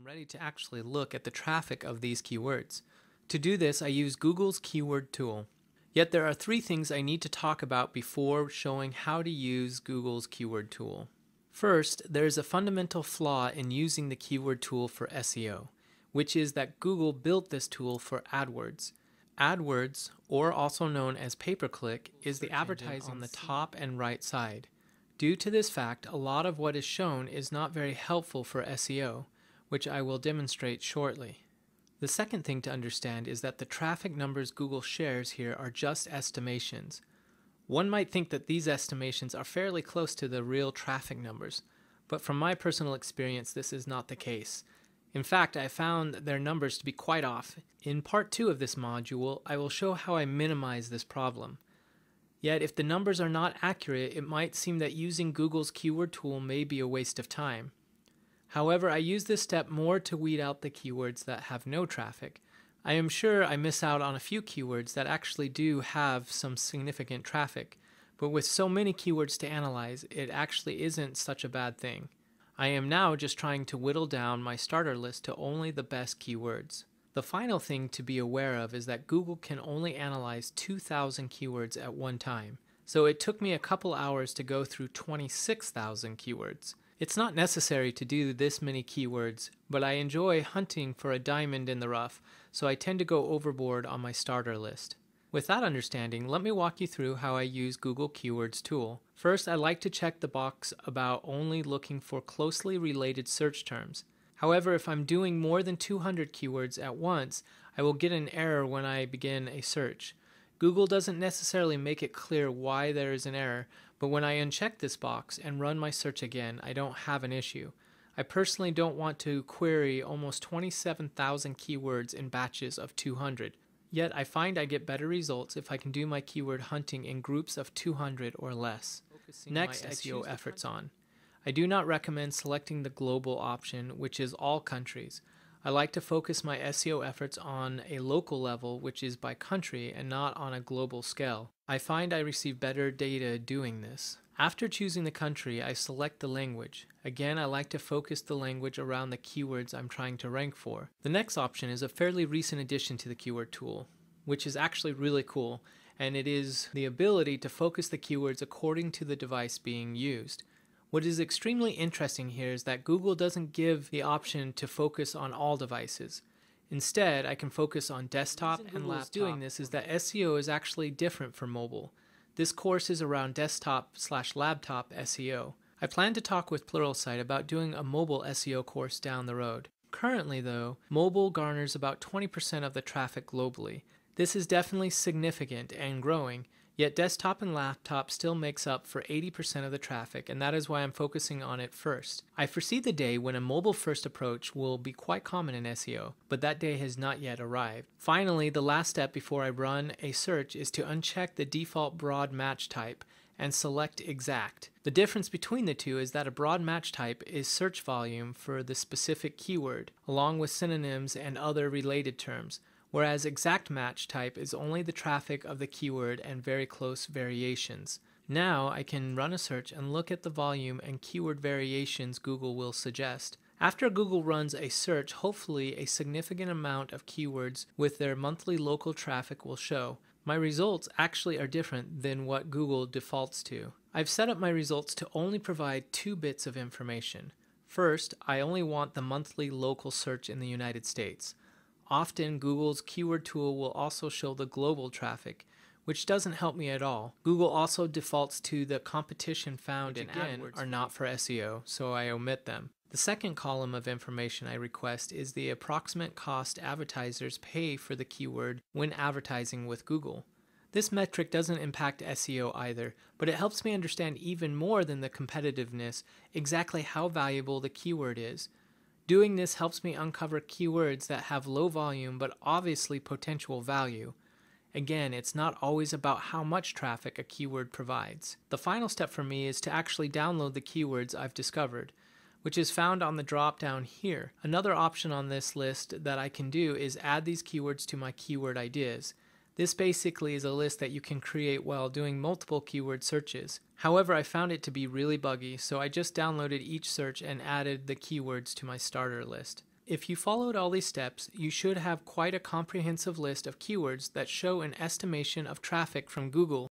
ready to actually look at the traffic of these keywords. To do this, I use Google's keyword tool. Yet there are 3 things I need to talk about before showing how to use Google's keyword tool. First, there is a fundamental flaw in using the keyword tool for SEO, which is that Google built this tool for AdWords. AdWords, or also known as pay-per-click, is the advertising on the top and right side. Due to this fact, a lot of what is shown is not very helpful for SEO, which I will demonstrate shortly. The second thing to understand is that the traffic numbers Google shares here are just estimations. One might think that these estimations are fairly close to the real traffic numbers, but from my personal experience, this is not the case. In fact, I found their numbers to be quite off. In part 2 of this module, I will show how I minimize this problem. Yet, if the numbers are not accurate, it might seem that using Google's keyword tool may be a waste of time. However, I use this step more to weed out the keywords that have no traffic. I am sure I miss out on a few keywords that actually do have some significant traffic, but with so many keywords to analyze, it actually isn't such a bad thing. I am now just trying to whittle down my starter list to only the best keywords. The final thing to be aware of is that Google can only analyze 2,000 keywords at one time, so it took me a couple hours to go through 26,000 keywords. It's not necessary to do this many keywords, but I enjoy hunting for a diamond in the rough, so I tend to go overboard on my starter list. With that understanding, let me walk you through how I use Google Keywords tool. First, I like to check the box about only looking for closely related search terms. However, if I'm doing more than 200 keywords at once, I will get an error when I begin a search. Google doesn't necessarily make it clear why there is an error, but when I uncheck this box and run my search again, I don't have an issue. I personally don't want to query almost 27,000 keywords in batches of 200. Yet I find I get better results if I can do my keyword hunting in groups of 200 or less. Next, SEO efforts on. I do not recommend selecting the global option, which is all countries. I like to focus my SEO efforts on a local level, which is by country and not on a global scale. I find I receive better data doing this. After choosing the country, I select the language. Again, I like to focus the language around the keywords I'm trying to rank for. The next option is a fairly recent addition to the keyword tool, which is actually really cool, and it is the ability to focus the keywords according to the device being used. What is extremely interesting here is that Google doesn't give the option to focus on all devices. Instead, I can focus on desktop and laptop. Doing this is that SEO is actually different for mobile. This course is around desktop/laptop SEO. I plan to talk with Pluralsight about doing a mobile SEO course down the road. Currently though, mobile garners about 20% of the traffic globally. This is definitely significant and growing, yet desktop and laptop still makes up for 80% of the traffic, and that is why I'm focusing on it first. I foresee the day when a mobile-first approach will be quite common in SEO, but that day has not yet arrived. Finally, the last step before I run a search is to uncheck the default broad match type and select exact. The difference between the two is that a broad match type is search volume for the specific keyword, along with synonyms and other related terms, whereas exact match type is only the traffic of the keyword and very close variations. Now I can run a search and look at the volume and keyword variations Google will suggest. After Google runs a search, hopefully a significant amount of keywords with their monthly local traffic will show. My results actually are different than what Google defaults to. I've set up my results to only provide 2 bits of information. First, I only want the monthly local search in the United States. Often, Google's keyword tool will also show the global traffic, which doesn't help me at all. Google also defaults to the competition found in AdWords are not for SEO, so I omit them. The second column of information I request is the approximate cost advertisers pay for the keyword when advertising with Google. This metric doesn't impact SEO either, but it helps me understand even more than the competitiveness exactly how valuable the keyword is. Doing this helps me uncover keywords that have low volume but obviously potential value. Again, it's not always about how much traffic a keyword provides. The final step for me is to actually download the keywords I've discovered, which is found on the drop down here. Another option on this list that I can do is add these keywords to my keyword ideas. This basically is a list that you can create while doing multiple keyword searches. However, I found it to be really buggy, so I just downloaded each search and added the keywords to my starter list. If you followed all these steps, you should have quite a comprehensive list of keywords that show an estimation of traffic from Google